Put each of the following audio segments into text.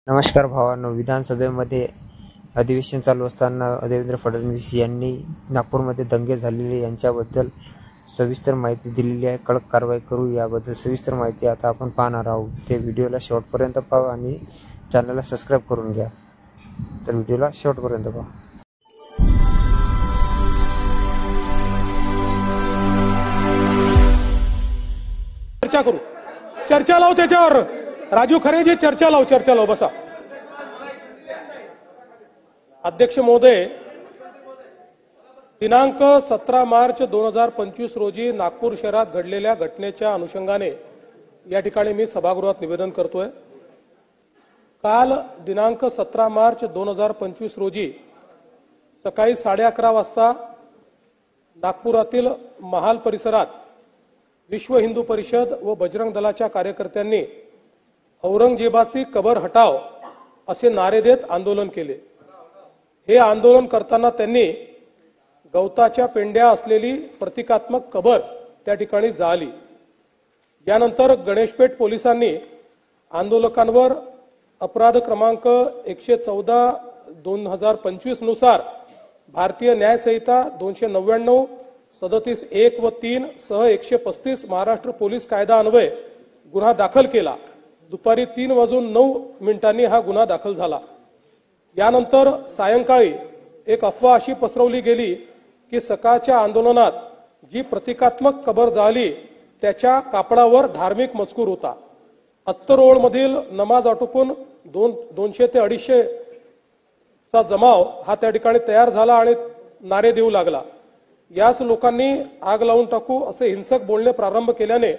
नमस्कार भावांनो, विधानसभेमध्ये अधिवेशन चालू असताना देवेंद्र फडणवीस यांनी नागपूरमध्ये दंगे झालेले यांच्याबद्दल सविस्तर माहिती दिलेली आहे। कडक कारवाई करू याबद्दल सविस्तर माहिती आता आपण पाहणार आहोत। ते व्हिडिओला शेवटपर्यंत पहा आणि चॅनलला सबस्क्राइब करून घ्या। तर व्हिडिओला शेवटपर्यंत पहा। चर्चा करू, चर्चा लावू त्याच्यावर। राजू खरेजी चर्चा लावू बसा। अध्यक्ष महोदय, दिनांक 17 मार्च 2025 रोजी नागपूर शहरात घडलेल्या घटनेच्या अनुषंगाने या ठिकाणी मी सभागृहात निवेदन करतोय। काल दिनांक 17 मार्च 2025 रोजी सकाळी 11:30 वाजता नागपुरातील महाल परिसरात विश्व हिंदू परिषद व बजरंग दलाच्या कार्यकर्त्यांनी औरंगजेबाची कबर हटाव असे नारे देत आंदोलन केले। हे आंदोलन करताना त्यांनी गवताच्या पेंड्या असलेली प्रतिकात्मक कबर त्या ठिकाणी जाळली। यानंतर गणेशपेठ पोलिसांनी आंदोलकांवर अपराध क्रमांक 114/2025 नुसार भारतीय न्याय संहिता 299 37(1) व 3 सह 135 महाराष्ट्र पोलीस कायदा अन्वये गुन्हा दाखल केला। दुपारी 3:09 हा गुन्हा दाखल झाला। यानंतर सायंकाळी एक अफवा अशी पसरवली गेली की सकाळच्या आंदोलनात जी प्रतिकात्मक कबर जाळली त्याच्या कापडावर धार्मिक मजकूर होता। अत्तरोळ मधील नमाज आटोपून 200 ते 250 चा जमाव हा त्या ठिकाणी तयार झाला आणि नारे देऊ लागला। याच लोकांनी आग लावून टाकू असे हिंसक बोलणे प्रारंभ केल्याने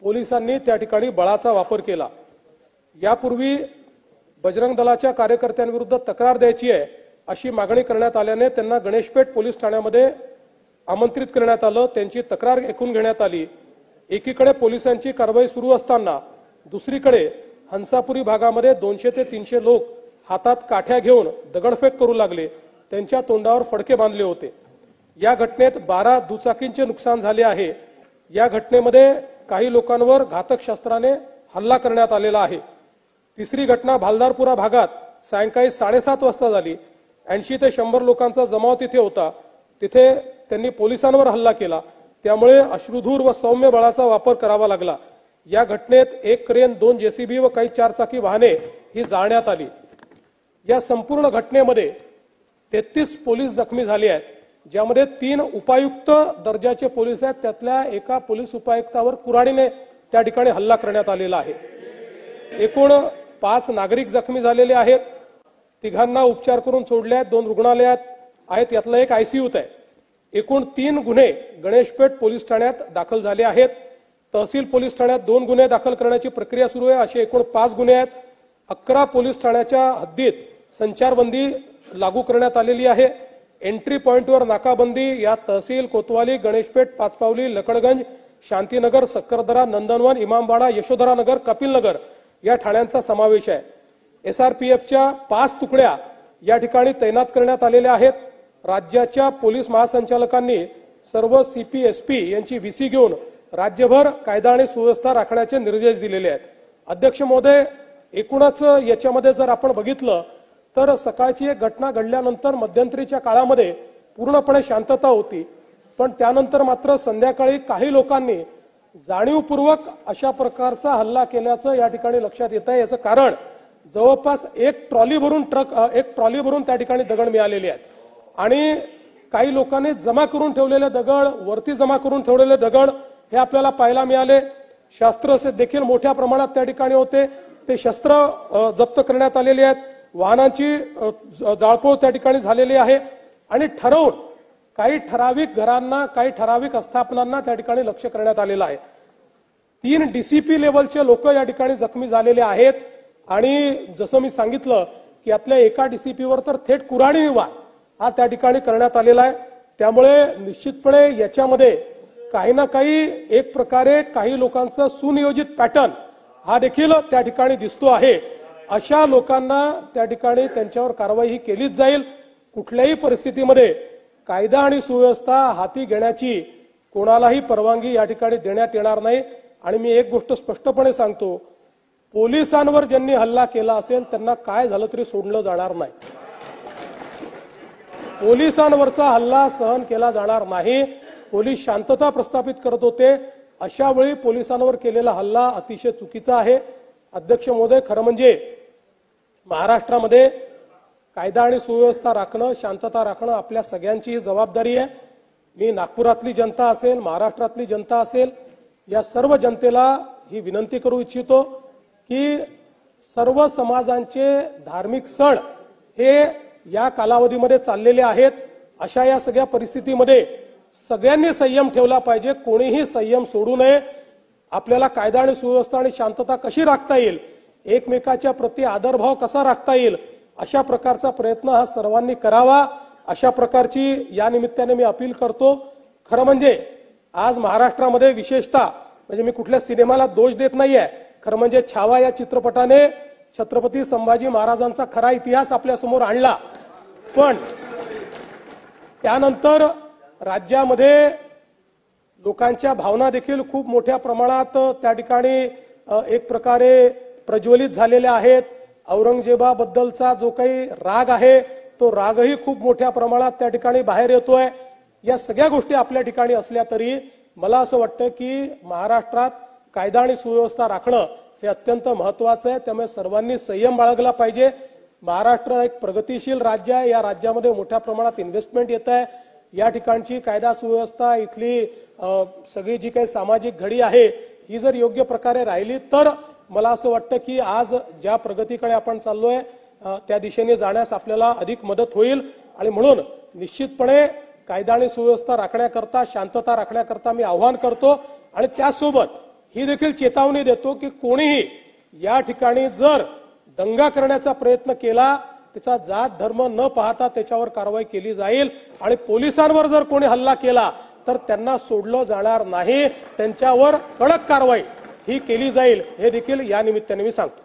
पोलिसांनी त्या ठिकाणी बळाचा वापर केला। यापूर्वी बजरंग दलाच्या कार्यकर्त्यांविरुद्ध तक्रार द्यायची आहे अशी मागणी करण्यात आल्याने त्यांना गणेशपेठ पोलीस ठाण्यामध्ये आमंत्रित करण्यात आलं। त्यांची तक्रार ऐकून घेण्यात आली। एकीकडे पोलिसांची कारवाई सुरू असताना दुसरीकडे हंसापुरी भागामध्ये 200 ते 300 लोक हातात काठ्या घेऊन दगडफेक करू लागले। त्यांच्या तोंडावर फडके बांधले होते। या घटनेत 12 दुचाकींचे नुकसान झाले आहे। या घटनेमध्ये काही लोकांवर घातक शस्त्राने हल्ला करण्यात आलेला आहे। तिसरी घटना भालदारपुरा भागात सायंकाळी 7:30 वाजता झाली। 80 ते 100 लोकांचा जमाव तिथे होता। तिथे त्यांनी पोलिसांवर हल्ला केला, त्यामुळे अश्रुधूर व सौम्य बळाचा वापर करावा लागला। या घटनेत एक क्रेन, 2 जेसीबी व काही 4 चाकी वाहने ही जाळण्यात आली। या संपूर्ण घटनेमध्ये 33 पोलीस जखमी झाले आहेत, ज्यामध्ये 3 उपायुक्त दर्जाचे पोलीस आहेत। त्यातल्या एका पोलीस उपायुक्तावर कुऱ्हाडीने त्या ठिकाणी हल्ला करण्यात आलेला आहे। एकूण 5 नागरिक जखमी झालेले आहेत। तिघांना उपचार करून सोडले आहेत। 2 रुग्णालयात आहेत, यातला एक आयसीयूत आहे। एकूण 3 गुन्हे गणेशपेठ पोलीस ठाण्यात दाखल झाले आहेत। तहसील पोलीस ठाण्यात 2 गुन्हे दाखल करण्याची प्रक्रिया सुरू आहे। असे एकूण 5 गुन्हे आहेत। 11 पोलीस ठाण्याच्या हद्दीत संचारबंदी लागू करण्यात आलेली आहे। एंट्री पॉइंटवर नाकाबंदी या तहसील कोतवाली, गणेशपेठ, पाचपावली, लकडगंज, शांतीनगर, सक्करदरा, नंदनवन, इमामवाडा, यशोधरा नगर, कपिल नगर या ठाण्यांचा समावेश आहे। एसआरपीएफच्या 5 तुकड्या या ठिकाणी तैनात करण्यात आलेल्या आहेत। राज्याच्या पोलीस महासंचालकांनी सर्व सीपीएसपी यांची व्हीसी घेऊन राज्यभर कायदा आणि सुव्यवस्था राखण्याचे निर्देश दिलेले आहेत। अध्यक्ष महोदय, एकूणच याच्यामध्ये जर आपण बघितलं तर सकाळची एक घटना घडल्यानंतर मध्यंतरीच्या काळामध्ये पूर्णपणे शांतता होती, पण त्यानंतर मात्र संध्याकाळी काही लोकांनी जाणीवपूर्वक अशा प्रकारचा हल्ला केल्याचं या ठिकाणी लक्षात येत आहे। याचं कारण जवळपास एक ट्रॉली भरून त्या ठिकाणी दगड मिळालेले आहेत आणि काही लोकांनी जमा करून ठेवलेले दगड, वरती जमा करून ठेवलेले दगड हे आपल्याला पाहायला मिळाले। शस्त्र देखील मोठ्या प्रमाणात त्या ठिकाणी होते, ते शस्त्र जप्त करण्यात आलेले आहेत। वाहनांची जाळपोळ त्या ठिकाणी झालेली आहे आणि ठरवून काही ठराविक घरांना, काही ठराविक आस्थापनांना त्या ठिकाणी लक्ष करण्यात आलेलं आहे। 3 डीसीपी लेवलचे लोक या ठिकाणी जखमी झालेले आहेत आणि जसं मी सांगितलं की यातल्या एका डीसीपीवर तर थेट कुऱ्हाडी वार हा त्या ठिकाणी करण्यात आलेला आहे। त्यामुळे निश्चितपणे याच्यामध्ये काही ना काही एक प्रकारे काही लोकांचा सुनियोजित पॅटर्न हा देखील त्या ठिकाणी दिसतो आहे। अशा लोकांना त्या ठिकाणी त्यांच्यावर कारवाई ही केलीच जाईल। कुठल्याही परिस्थितीमध्ये कायदा आणि सुव्यवस्था हाती घेण्याची कोणालाही परवानगी या ठिकाणी देण्यात येणार नाही। आणि मी एक गोष्ट स्पष्टपणे सांगतो, पोलिसांवर ज्यांनी हल्ला केला असेल त्यांना काय झालं तरी सोडलं जाणार नाही. पोलिसांवरचा हल्ला सहन केला जाणार नाही. पोलीस शांतता प्रस्थापित करत होते, अशा वेळी पोलिसांवर केलेला हल्ला अतिशय चुकीचा आहे. अध्यक्ष महोदय, खरं म्हणजे महाराष्ट्रामध्ये कायदा आणि सुव्यवस्था राखणं, शांतता राखणं आपल्या सगळ्यांची जबाबदारी आहे. मी नागपुरातली जनता असेल, महाराष्ट्रातली जनता असेल, या सर्व जनतेला ही विनंती करू इच्छितो की सर्व समाजांचे धार्मिक सण हे या कालावधीमध्ये चाललेले आहेत. अशा या सगळ्या परिस्थितीमध्ये सगळ्यांनी संयम ठेवला पाहिजे. कोणीही संयम सोडू नये. आपल्याला कायदा आणि सुव्यवस्था आणि शांतता कशी राखता येईल, एकमेकाच्या प्रति आदरभाव कसा राखता येईल, अशा प्रकारचा प्रयत्न हा सर्वांनी करावा, अशा प्रकारची या निमित्ताने मी अपील करतो. खरं म्हणजे आज महाराष्ट्रामध्ये विशेषतः, म्हणजे मी कुठल्या सिनेमाला दोष देत नाहीये, खरं म्हणजे छावा या चित्रपटाने छत्रपती संभाजी महाराजांचा खरा इतिहास आपल्या समोर आणला. पण त्यानंतर राज्यामध्ये लोकांच्या भावना देखील खूप मोठ्या प्रमाणात त्या ठिकाणी एक प्रकारे प्रज्वलित झालेल्या आहेत. औरंगजेबाबद्दलचा जो काही राग आहे तो रागही खूप मोठ्या प्रमाणात त्या ठिकाणी बाहेर येतोय. या सगळ्या गोष्टी आपल्या ठिकाणी असल्या तरी मला असं वाटतं की महाराष्ट्रात कायदा आणि सुव्यवस्था राखणं हे अत्यंत महत्वाचं आहे. त्यामुळे सर्वांनी संयम बाळगला पाहिजे. महाराष्ट्र एक प्रगतिशील राज्य आहे. या राज्यामध्ये मोठ्या प्रमाणात इन्व्हेस्टमेंट येत आहे. या ठिकाणची कायदा सुव्यवस्था, इथली सगळी जी काही सामाजिक घडी आहे ही जर योग्य प्रकारे राहिली तर मला असं वाटतं की आज ज्या प्रगतीकडे आपण चाललोय त्या दिशेने जाण्यास आपल्याला अधिक मदत होईल. आणि म्हणून निश्चितपणे कायदा आणि सुव्यवस्था राखण्याकरता, शांतता राखण्याकरता मी आवाहन करतो. आणि त्यासोबत ही देखील चेतावणी देतो की कोणीही या ठिकाणी जर दंगा करण्याचा प्रयत्न केला, त्याचा जात धर्म न पाहता त्याच्यावर कारवाई केली जाईल. आणि पोलिसांवर जर कोणी हल्ला केला तर त्यांना सोडलं जाणार नाही. त्यांच्यावर कडक कारवाई ही केली जाईल, हे देखील या निमित्ताने मी सांगतो.